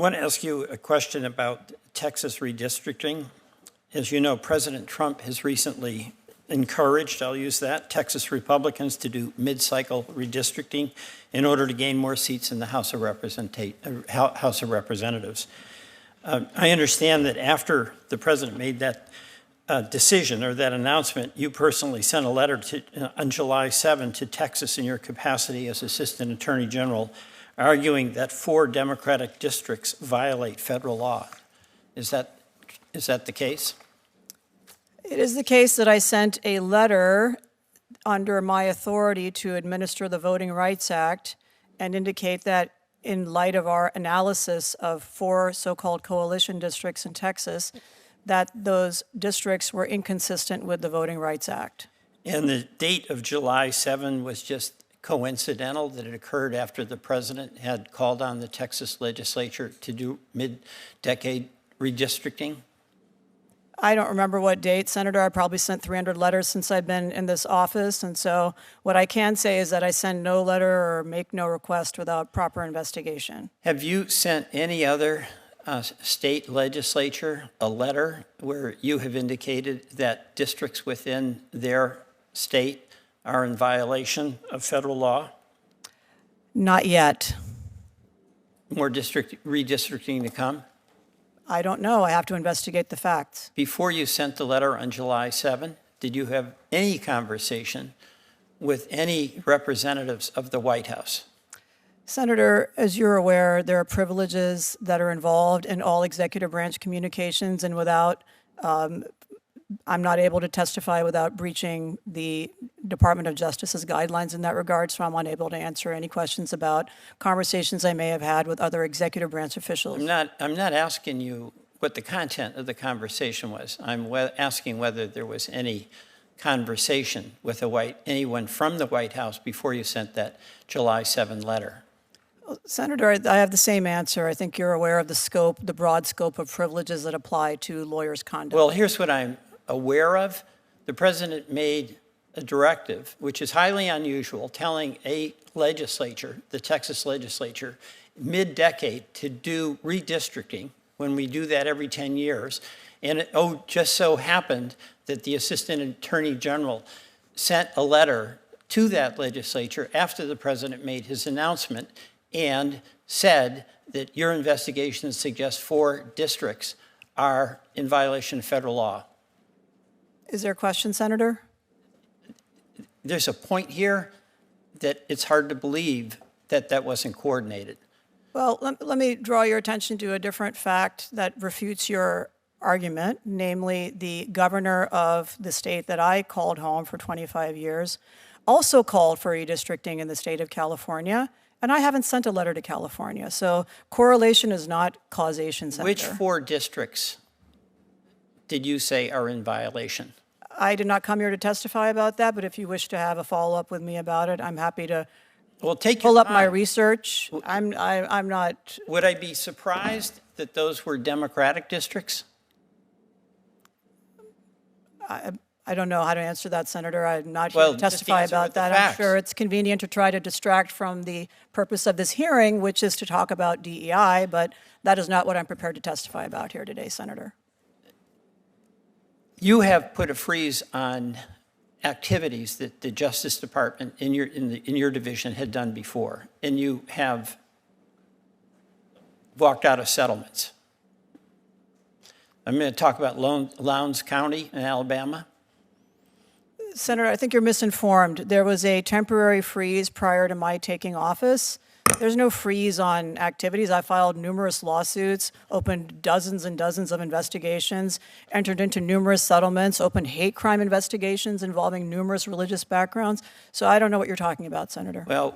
want to ask you a question about Texas redistricting. As you know, President Trump has recently encouraged, I'll use that, Texas Republicans to do mid-cycle redistricting in order to gain more seats in the House of Representatives. I understand that after the president made that decision or that announcement, you personally sent a letter on July 7 to Texas in your capacity as Assistant Attorney General, arguing that 4 Democratic districts violate federal law. Is that the case? It is the case that I sent a letter under my authority to administer the Voting Rights Act and indicate that in light of our analysis of 4 so-called coalition districts in Texas, that those districts were inconsistent with the Voting Rights Act. And the date of July 7 was just coincidental, that it occurred after the president had called on the Texas legislature to do mid-decade redistricting? I don't remember what date, Senator. I probably sent 300 letters since I've been in this office, and so what I can say is that I send no letter or make no request without proper investigation. Have you sent any other state legislature a letter where you have indicated that districts within their state are in violation of federal law? Not yet. More redistricting to come? I don't know. I have to investigate the facts. Before you sent the letter on July 7, did you have any conversation with any representatives of the White House? Senator, as you're aware, there are privileges that are involved in all executive branch communications, and without, I'm not able to testify without breaching the Department of Justice's guidelines in that regard, so I'm unable to answer any questions about conversations I may have had with other executive branch officials. I'm not asking you what the content of the conversation was. I'm asking whether there was any conversation with anyone from the White House before you sent that July 7 letter. Senator, I have the same answer. I think you're aware of the broad scope of privileges that apply to lawyers' conduct. Well, here's what I'm aware of. The president made a directive, which is highly unusual, telling a legislature, the Texas legislature, mid-decade to do redistricting when we do that every 10 years. And it just so happened that the Assistant Attorney General sent a letter to that legislature after the president made his announcement and said that your investigation suggests 4 districts are in violation of federal law. Is there a question, Senator? There's a point here that it's hard to believe that that wasn't coordinated. Well, let me draw your attention to a different fact that refutes your argument, namely the governor of the state that I called home for 25 years also called for redistricting in the state of California, and I haven't sent a letter to California. So correlation is not causation, Senator. Which 4 districts did you say are in violation? I did not come here to testify about that, but if you wish to have a follow-up with me about it, I'm happy to pull up my research. I'm not... Would I be surprised that those were Democratic districts? I don't know how to answer that, Senator. I'm not here to testify about that. I'm sure it's convenient to try to distract from the purpose of this hearing, which is to talk about DEI, but that is not what I'm prepared to testify about here today, Senator. You have put a freeze on activities that the Justice Department in your division had done before, and you have walked out of settlements. I'm going to talk about Lowndes County in Alabama. Senator, I think you're misinformed. There was a temporary freeze prior to my taking office. There's no freeze on activities. I filed numerous lawsuits, opened dozens and dozens of investigations, entered into numerous settlements, opened hate crime investigations involving numerous religious backgrounds. So I don't know what you're talking about, Senator. Well,